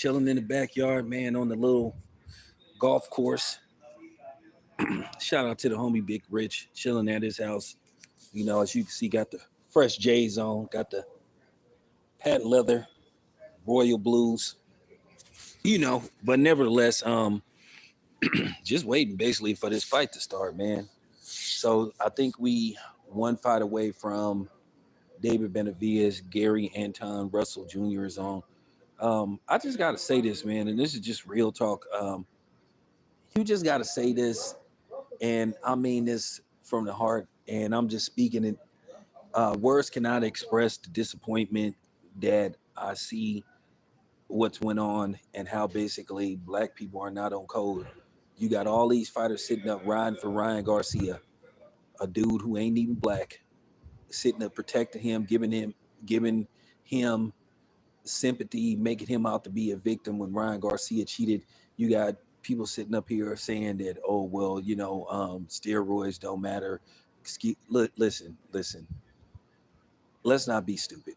chilling in the backyard, man, on the little golf course. Shout out to the homie Big Rich, chilling at his house. As you can see, got the fresh J's on, got the patent leather, royal blues. But nevertheless, just waiting basically for this fight to start, man. So I think we one fight away from David Benavidez, Gary Anton Russell Jr. is on. I just gotta say this, man, and this is just real talk. You just gotta say this, and I mean this from the heart, and I'm just speaking it. Words cannot express the disappointment that I see what's went on and how basically black people are not on code. You got all these fighters sitting up riding for Ryan Garcia, a dude who ain't even black, sitting up protecting him, giving him sympathy, making him out to be a victim when Ryan Garcia cheated. You got people sitting up here saying that, oh well, steroids don't matter. Listen. Let's not be stupid.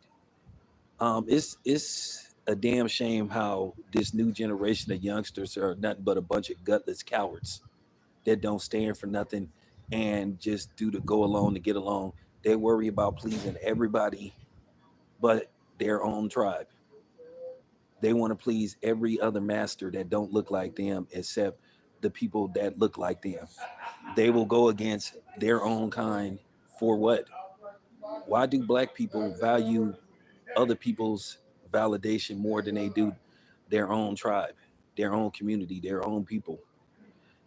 It's a damn shame how this new generation of youngsters are nothing but a bunch of gutless cowards that don't stand for nothing and just do to go along to get along. They worry about pleasing everybody but their own tribe. They want to please every other master that don't look like them except the people that look like them. They will go against their own kind for what? Why do black people value other people's validation more than they do their own tribe, their own community, their own people?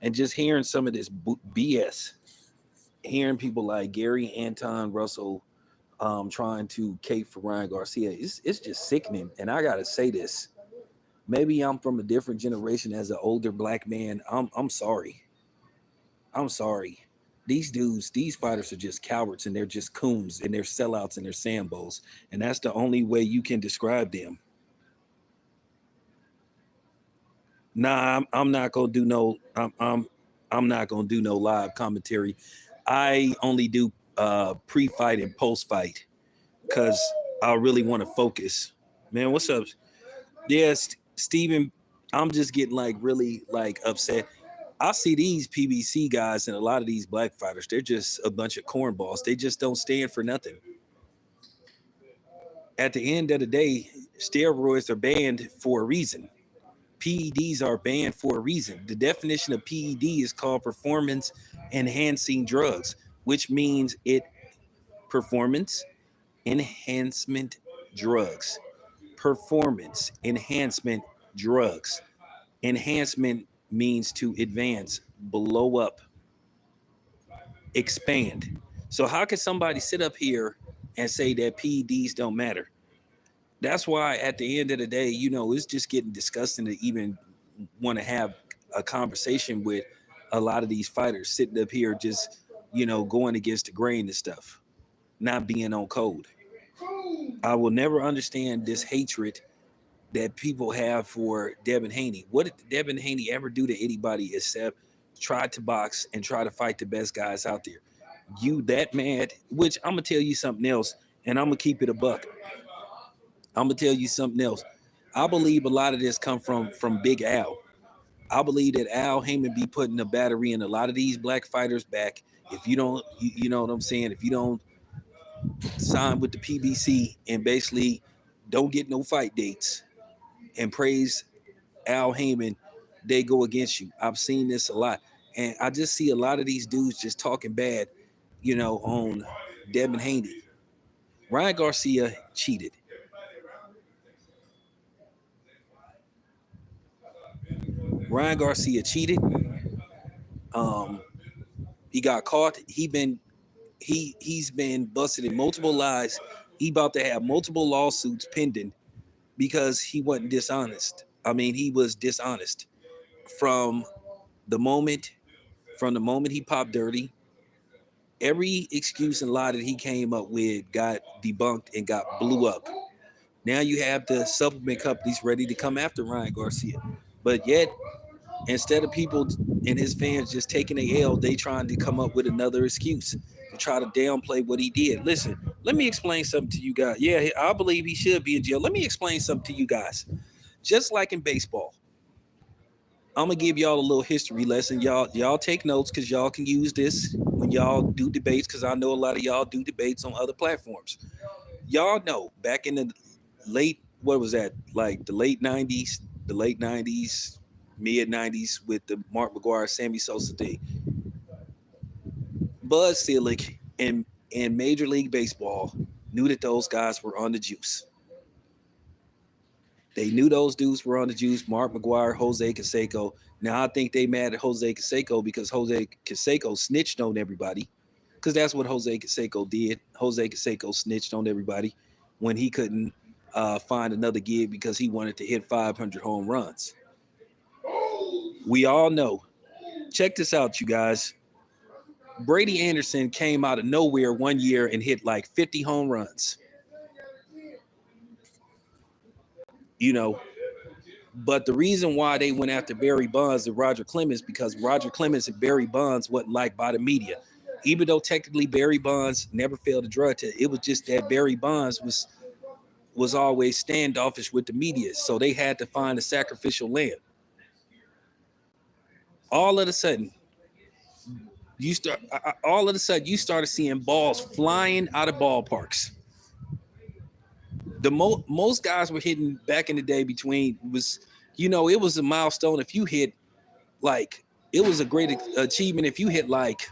And just hearing some of this BS, hearing people like Gary Anton Russell trying to cape for Ryan Garcia, it's just sickening. And I gotta say this. Maybe I'm from a different generation as an older black man. I'm sorry. I'm sorry. These dudes, these fighters are just cowards and they're just coons and they're sellouts and they're sambos. And that's the only way you can describe them. Nah, I'm not gonna do no I'm not gonna do no live commentary. I only do pre-fight and post-fight because I really want to focus. Man, what's up? Yes, Steven, I'm just getting like really like upset. I see these PBC guys and a lot of these black fighters, they're just a bunch of cornballs. They just don't stand for nothing. At the end of the day, steroids are banned for a reason. PEDs are banned for a reason. The definition of PED is called performance enhancing drugs, which means it performance enhancement drugs. Performance enhancement drugs. Enhancement means to advance, blow up, expand. So how can somebody sit up here and say that PEDs don't matter? That's why at the end of the day, it's just getting disgusting to even want to have a conversation with a lot of these fighters sitting up here just, going against the grain and stuff, not being on code. I will never understand this hatred that people have for Devin Haney. What did Devin Haney ever do to anybody except try to box and try to fight the best guys out there? You that mad, which I'm gonna tell you something else, and I'm gonna keep it a buck. I'm gonna tell you something else. I believe a lot of this come from Big Al. I believe that Al Heyman be putting a battery in a lot of these black fighters back. If you don't, you know what I'm saying. If you don't sign with the PBC and basically don't get no fight dates and praise Al Heyman, they go against you. I've seen this a lot, and I just see a lot of these dudes just talking bad, on Devin Haney. Ryan Garcia cheated. Ryan Garcia cheated. Um, he got caught. He's been busted in multiple lies. He about to have multiple lawsuits pending because he wasn't dishonest. I mean, he was dishonest from the moment from the moment he popped dirty. Every excuse and lie that he came up with got debunked and got blew up. Now you have the supplement companies ready to come after Ryan Garcia. But yet, instead of people and his fans just taking a L, they trying to come up with another excuse to try to downplay what he did. Listen, let me explain something to you guys. Yeah, I believe he should be in jail. Let me explain something to you guys. Just like in baseball. I'm gonna give y'all a little history lesson. Y'all take notes because y'all can use this when y'all do debates. Because I know a lot of y'all do debates on other platforms. Y'all know back in the late, what was that, like the late '90s, mid '90s with the Mark McGwire, Sammy Sosa thing. Bud Selig in Major League Baseball knew that those guys were on the juice. They knew those dudes were on the juice. Mark McGwire, Jose Canseco. Now I think they mad at Jose Canseco because Jose Canseco snitched on everybody. Because that's what Jose Canseco did. Jose Canseco snitched on everybody when he couldn't find another gig because he wanted to hit 500 home runs. We all know. Check this out, you guys. Brady Anderson came out of nowhere one year and hit like 50 home runs. You know, but the reason why they went after Barry Bonds and Roger Clemens because Roger Clemens and Barry Bonds wasn't liked by the media. Even though technically Barry Bonds never failed a drug test, it was just that Barry Bonds was always standoffish with the media, so they had to find a sacrificial lamb. All of a sudden, you started seeing balls flying out of ballparks. The most guys were hitting back in the day between was, it was a milestone if you hit like it was a great achievement if you hit like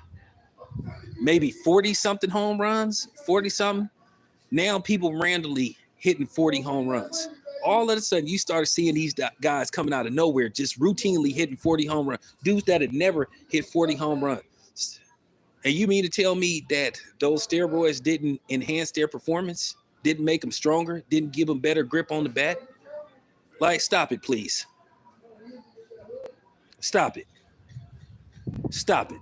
maybe 40 something home runs, 40 something. Now people randomly hitting 40 home runs. All of a sudden you started seeing these guys coming out of nowhere just routinely hitting 40 home runs. Dudes that had never hit 40 home runs. And you mean to tell me that those steroids didn't enhance their performance? Didn't make them stronger? Didn't give them better grip on the bat? Like, stop it, please. Stop it. Stop it.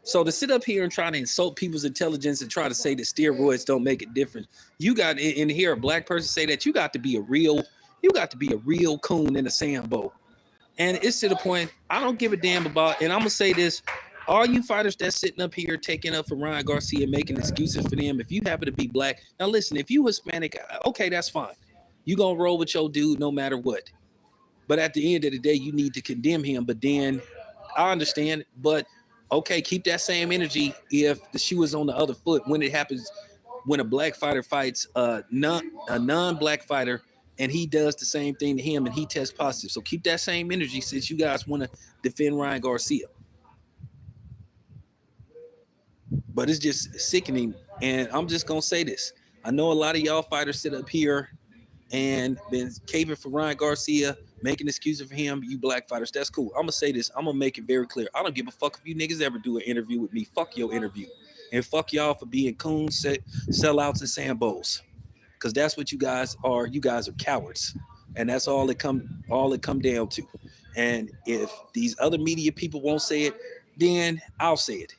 So to sit up here and try to insult people's intelligence and try to say that steroids don't make a difference, you got in hear a black person say that you got to be a real coon in a Sambo. And it's to the point I don't give a damn about. And I'm gonna say this: all you fighters that's sitting up here taking up for Ryan Garcia, making excuses for them. If you happen to be black, now listen. If you Hispanic, okay, that's fine. You gonna roll with your dude no matter what. But at the end of the day, you need to condemn him. But then I understand, but okay, keep that same energy if the shoe is on the other foot when it happens, when a black fighter fights a non-black fighter and he does the same thing to him and he tests positive. So keep that same energy since you guys want to defend Ryan Garcia. But it's just sickening. And I'm just going to say this. I know a lot of y'all fighters sit up here and been caping for Ryan Garcia, making excuses for him, you black fighters. That's cool. I'm gonna say this. I'm gonna make it very clear. I don't give a fuck if you niggas ever do an interview with me. Fuck your interview, and fuck y'all for being coons, sellouts, and sambos. Because that's what you guys are. You guys are cowards, and that's all it come down to. And if these other media people won't say it, then I'll say it.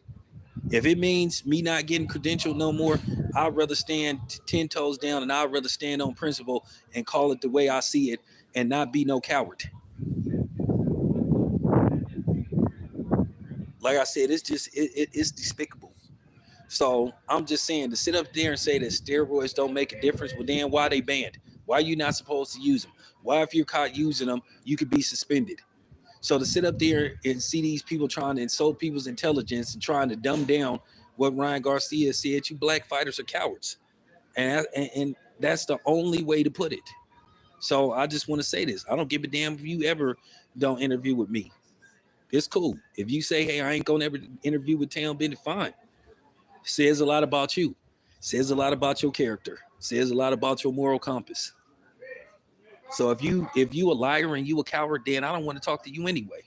If it means me not getting credentialed no more, I'd rather stand 10 toes down and I'd rather stand on principle and call it the way I see it and not be no coward. Like I said, it's just, it's despicable. So I'm just saying to sit up there and say that steroids don't make a difference, well then why they banned? Why are you not supposed to use them? Why if you're caught using them, you could be suspended? So to sit up there and see these people trying to insult people's intelligence and trying to dumb down what Ryan Garcia said, you black fighters are cowards. And that's the only way to put it. So I just want to say this. I don't give a damn if you ever don't interview with me. It's cool. If you say, hey, I ain't going to ever interview with Town Bennett, fine. Says a lot about you. Says a lot about your character. Says a lot about your moral compass. So if you a liar and you a coward, then I don't want to talk to you anyway.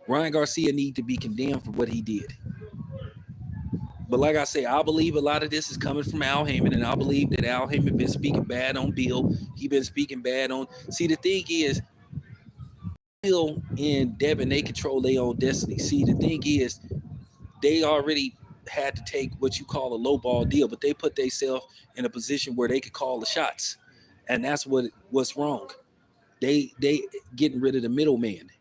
Ryan Garcia need to be condemned for what he did. But like I say, I believe a lot of this is coming from Al Heyman, and I believe that Al Heyman been speaking bad on Bill. He been speaking bad on. See, the thing is, Bill and Devin, they control their own destiny. See, the thing is, they already had to take what you call a low ball deal, but they put themselves in a position where they could call the shots, and that's what's wrong. They getting rid of the middleman,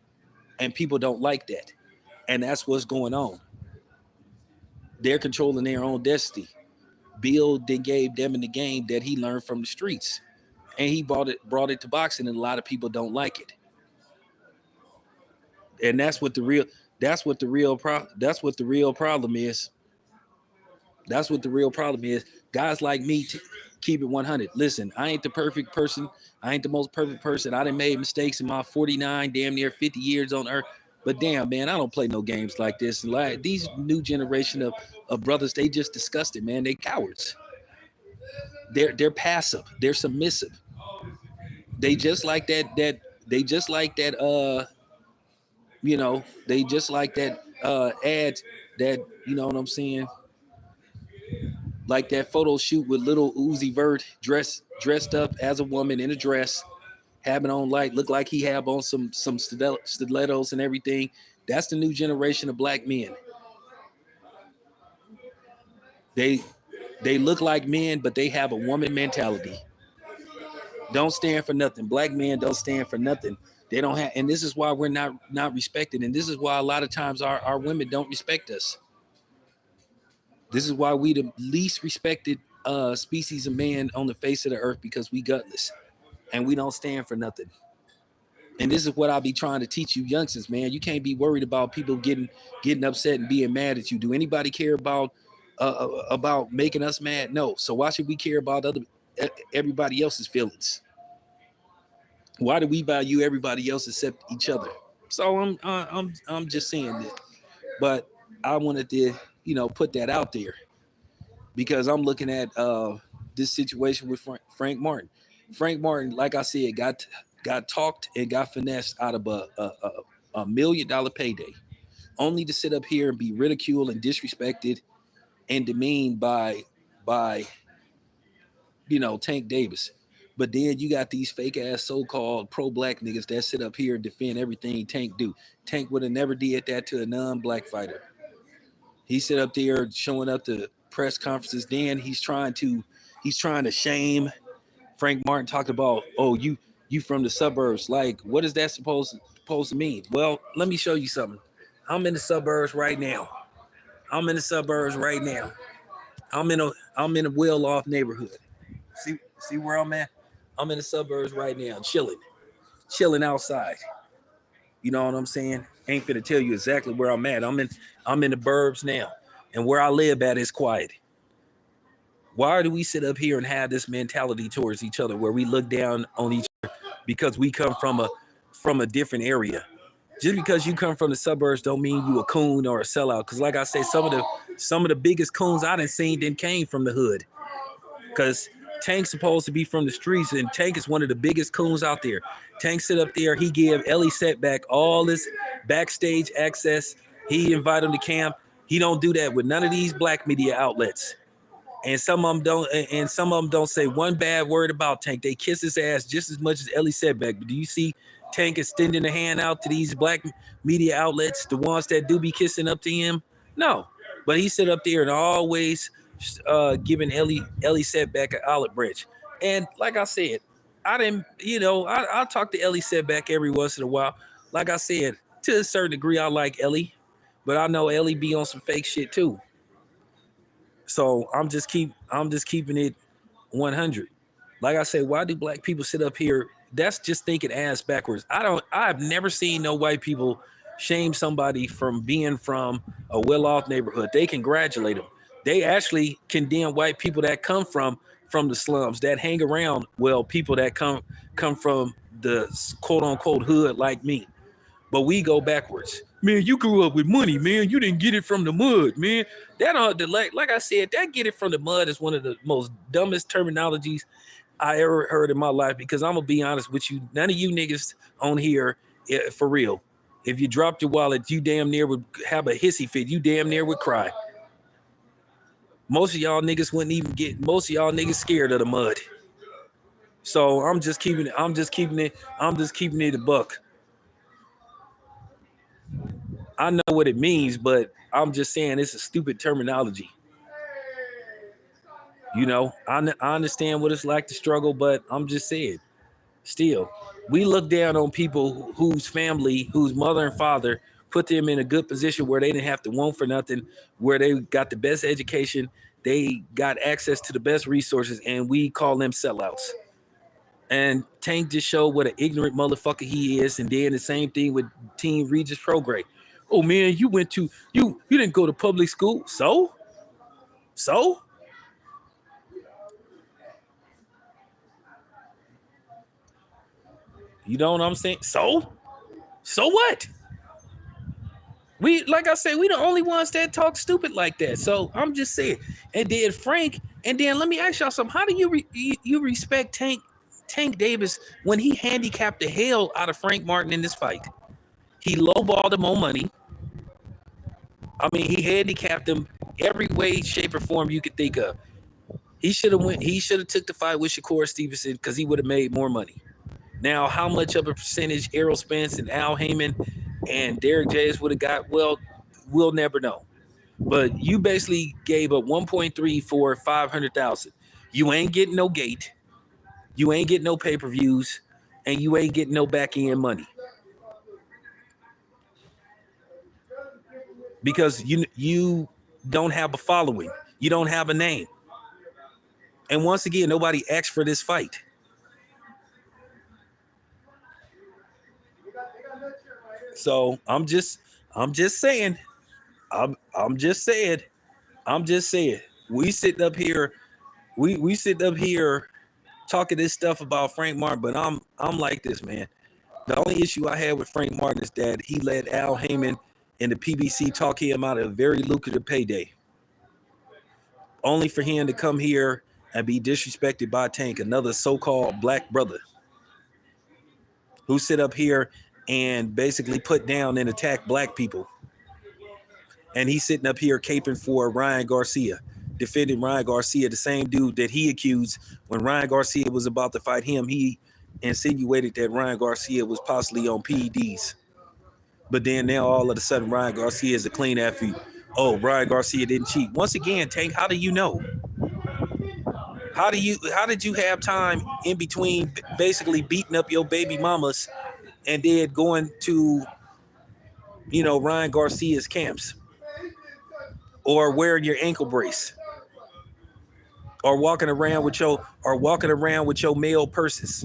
and people don't like that, and that's what's going on. They're controlling their own destiny. Bill then gave Devin the game that he learned from the streets. and he brought it to boxing, and a lot of people don't like it. And that's what the real problem is. That's what the real problem is. Guys like me keep it 100. Listen, I ain't the perfect person. I ain't the most perfect person. I done made mistakes in my 49, damn near 50 years on earth. But damn, man, I don't play no games like this. Like these new generation of brothers, they just disgusted, man. They cowards. They're passive. They're submissive. They just like that. They just like that. They just like that ads that, you know what I'm saying? Like that photo shoot with little Uzi Vert dressed up as a woman in a dress, having on look like he have on some stilettos and everything. That's the new generation of black men. They look like men, but they have a woman mentality. Don't stand for nothing. Black men don't stand for nothing. They don't have, and this is why we're not respected, and this is why a lot of times our women don't respect us. This is why we the least respected species of man on the face of the earth, because we gutless and we don't stand for nothing. And this is what I'll be trying to teach you youngsters, man. You can't be worried about people getting upset and being mad at you. Do anybody care about making us mad? No. So why should we care about everybody else's feelings? Why do we value everybody else except each other? So I'm just saying that. But I wanted to, put that out there, because I'm looking at this situation with Frank Martin. Frank Martin, like I said, got talked and got finessed out of a $1 million payday, only to sit up here and be ridiculed and disrespected and demeaned by Tank Davis. But then you got these fake ass so-called pro-black niggas that sit up here and defend everything Tank do. Tank would have never did that to a non-black fighter. He sit up there showing up to press conferences. Then he's trying to shame Frank Martin. Talked about, oh, you from the suburbs. Like, what is that supposed to mean? Well, let me show you something. I'm in the suburbs right now. I'm in a well-off neighborhood. See where I'm at? I'm in the suburbs right now, chilling outside. You know what I'm saying? Ain't finna tell you exactly where I'm at. I'm in the burbs now, and where I live at is quiet. Why do we sit up here and have this mentality towards each other, where we look down on each other because we come from a different area? Just because you come from the suburbs don't mean you a coon or a sellout. Because like I say, some of the biggest coons I done seen then came from the hood. Because Tank's supposed to be from the streets, and Tank is one of the biggest coons out there. Tank sit up there, he give Ellie Setback all this backstage access. He invite him to camp. He don't do that with none of these black media outlets. And some of them don't say one bad word about Tank. They kiss his ass just as much as Ellie Setback. But do you see Tank extending a hand out to these black media outlets, the ones that do be kissing up to him? No. But he sit up there and always giving Ellie Setback an olive branch. And like I said, I talk to Ellie Setback every once in a while. Like I said, to a certain degree, I like Ellie, but I know Ellie be on some fake shit too. So I'm just keeping it 100. Like I said, why do black people sit up here? That's just thinking ass backwards. I've never seen no white people shame somebody from being from a well-off neighborhood. They congratulate them. They actually condemn white people that come from the slums, that hang around, people that come from the quote-unquote hood like me. But we go backwards. Man, you grew up with money, man. You didn't get it from the mud, man. Like I said, that get it from the mud is one of the most dumbest terminologies I ever heard in my life, because I'm going to be honest with you. None of you niggas on here, for real, if you dropped your wallet, you damn near would have a hissy fit. You damn near would cry. Most of y'all niggas scared of the mud. So I'm just keeping it a buck. I know what it means, but I'm just saying it's a stupid terminology. I understand what it's like to struggle, but I'm just saying, still, we look down on people whose family, whose mother and father put them in a good position where they didn't have to want for nothing, where they got the best education, they got access to the best resources, and we call them sellouts. And Tank just showed what an ignorant motherfucker he is. And then the same thing with Team Regis Prograde. Oh man, you didn't go to public school. So you know what I'm saying? So what? We, like I said, we the only ones that talk stupid like that. So I'm just saying. And then Frank, and then let me ask y'all something. How do you respect Tank Davis when he handicapped the hell out of Frank Martin in this fight? He lowballed him on money. I mean, he handicapped him every way, shape, or form you could think of. He should have took the fight with Shakur Stevenson because he would have made more money. Now, how much of a percentage Errol Spence and Al Heyman and Derek James would have got? Well, we'll never know. But you basically gave up 1.3 for 500,000. You ain't getting no gate, you ain't getting no pay-per-views, and you ain't getting no back-end money because you don't have a following, you don't have a name, and once again, nobody asked for this fight. So I'm just saying, I'm just saying, we sitting up here, we sitting up here talking this stuff about Frank Martin, but I'm like this, man. The only issue I had with Frank Martin is that he let Al Heyman and the PBC talk him out of a very lucrative payday, only for him to come here and be disrespected by Tank, another so-called black brother who sit up here and basically put down and attack black people. And he's sitting up here caping for Ryan Garcia, defending Ryan Garcia, the same dude that he accused when Ryan Garcia was about to fight him. He insinuated that Ryan Garcia was possibly on PEDs. But then now all of a sudden Ryan Garcia is a clean athlete. Oh, Ryan Garcia didn't cheat. Once again, Tank, how do you know? How did you have time in between basically beating up your baby mamas and then going to, Ryan Garcia's camps, or wearing your ankle brace, or walking around with your male purses,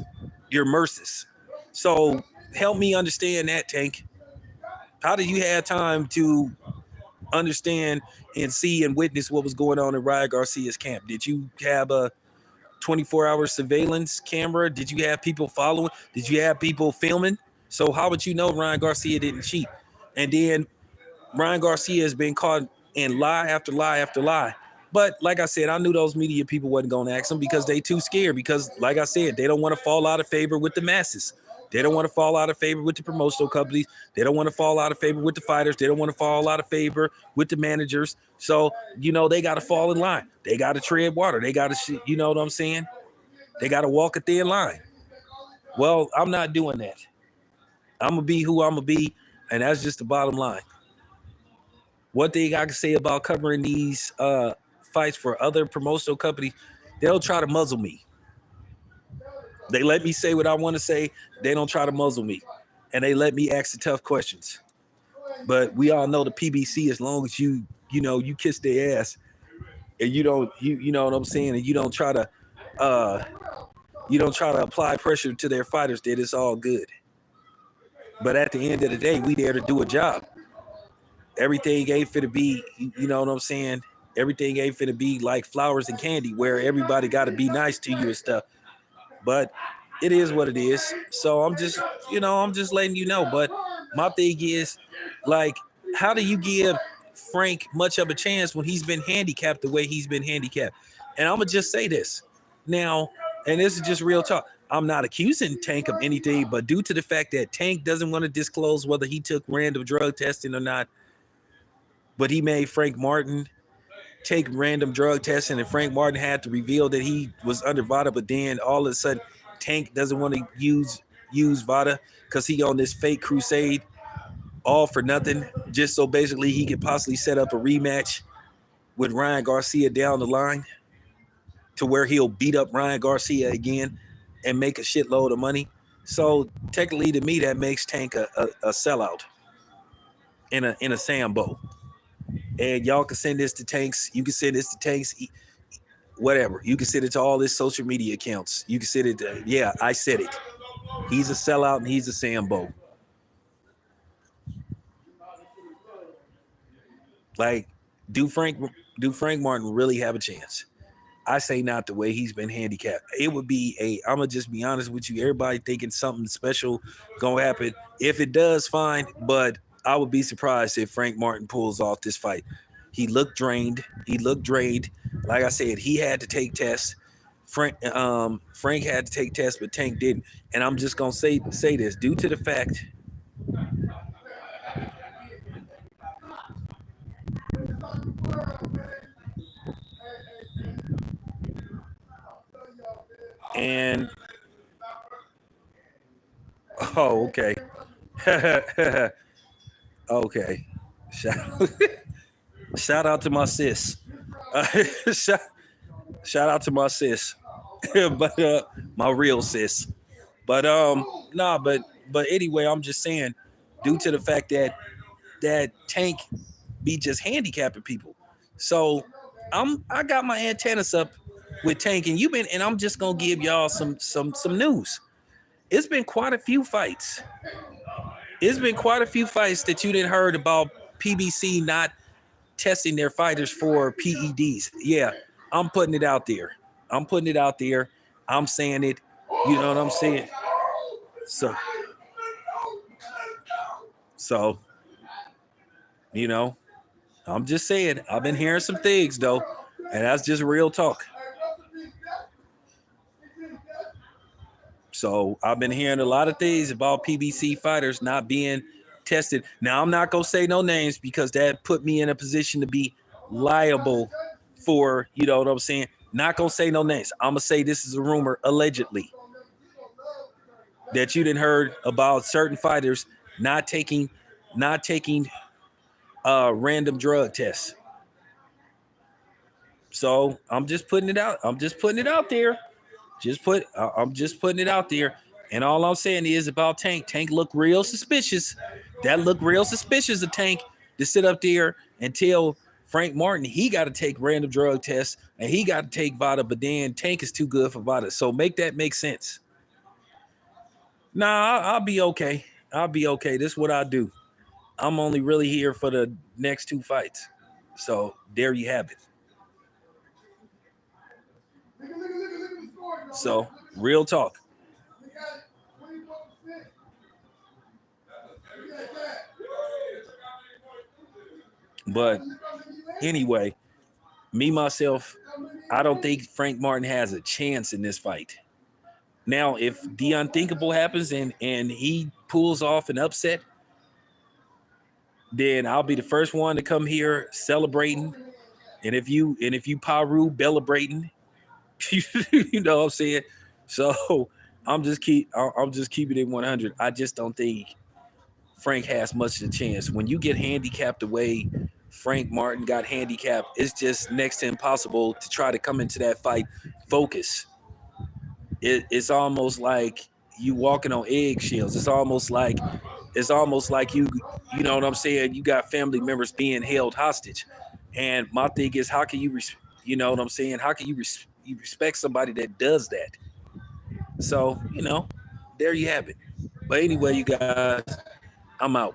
your Merces? So help me understand that, Tank. How did you have time to understand and see and witness what was going on in Ryan Garcia's camp? Did you have a 24-hour surveillance camera? Did you have people following? Did you have people filming? So how would you know Ryan Garcia didn't cheat? And then Ryan Garcia has been caught in lie after lie after lie. But like I said, I knew those media people wasn't going to ask him because they too scared. Because like I said, they don't want to fall out of favor with the masses. They don't want to fall out of favor with the promotional companies. They don't want to fall out of favor with the fighters. They don't want to fall out of favor with the managers. So, they got to fall in line. They got to tread water. They got to, you know what I'm saying? They got to walk a thin line. Well, I'm not doing that. I'm going to be who I'm going to be. And that's just the bottom line. One thing I can say about covering these fights for other promotional companies, they'll try to muzzle me. They let me say what I want to say. They don't try to muzzle me. And they let me ask the tough questions. But we all know the PBC, as long as you kiss their ass and you don't, you know what I'm saying, and you don't try to apply pressure to their fighters, that it's all good. But at the end of the day, we there to do a job. Everything ain't finna be, you know what I'm saying? Everything ain't finna be like flowers and candy where everybody got to be nice to you and stuff. But it is what it is. So I'm just letting you know. But my thing is, like, how do you give Frank much of a chance when he's been handicapped the way he's been handicapped? And I'm going to just say this now, and this is just real talk. I'm not accusing Tank of anything, but due to the fact that Tank doesn't want to disclose whether he took random drug testing or not, but he made Frank Martin take random drug testing, and Frank Martin had to reveal that he was under VADA, but then all of a sudden Tank doesn't want to use VADA because he on this fake crusade, all for nothing, just so basically he could possibly set up a rematch with Ryan Garcia down the line to where he'll beat up Ryan Garcia again and make a shitload of money. So technically, to me, that makes Tank a sellout in a Sambo. And y'all can send this to Tanks. You can send this to Tanks. whatever. You can send it to all his social media accounts. You can send it to, yeah, I said it. He's a sellout and he's a Sambo. Like, do Frank Martin really have a chance? I say not the way he's been handicapped. It would be I'm gonna just be honest with you. Everybody thinking something special gonna happen. If it does, fine. But I would be surprised if Frank Martin pulls off this fight. He looked drained. Like I said, he had to take tests. Frank had to take tests, but Tank didn't. And I'm just gonna say this due to the fact. And oh, okay. Okay. Shout out to my sis. Shout, shout out to my sis. But my real sis. But nah, but anyway, I'm just saying, due to the fact that Tank be just handicapping people. So I got my antennas up with Tank, and I'm just gonna give y'all some news. It's been quite a few fights. It's been quite a few fights that you didn't heard about PBC not testing their fighters for PEDs. Yeah, I'm putting it out there. I'm saying it. You know what I'm saying? So, you know, I'm just saying, I've been hearing some things though, and that's just real talk. So I've been hearing a lot of things about PBC fighters not being tested. Now I'm not gonna say no names because that put me in a position to be liable for, you know what I'm saying? Not gonna say no names. I'm gonna say this is a rumor, allegedly, that you didn't heard about certain fighters not taking random drug tests. So I'm just putting it out. I'm just putting it out there. I'm just putting it out there. And all I'm saying is about Tank. Tank looked real suspicious. That looked real suspicious of Tank to sit up there and tell Frank Martin he got to take random drug tests and he got to take Vada, but then Tank is too good for Vada. So make that make sense. Nah, I'll be okay. I'll be okay. This is what I do. I'm only really here for the next two fights. So there you have it. So real talk. But anyway, me myself, I don't think Frank Martin has a chance in this fight. Now, if the unthinkable happens and he pulls off an upset, then I'll be the first one to come here celebrating. And if you Paru celebrating, you know what I'm saying? So I'm just keeping it 100. I just don't think Frank has much of a chance. When you get handicapped the way Frank Martin got handicapped, it's just next to impossible to try to come into that fight focus. It's almost like you walking on eggshells. It's almost like you know what I'm saying? You got family members being held hostage. And my thing is, how can you you know what I'm saying? How can you respect somebody that does that? So, there you have it. But anyway, you guys, I'm out.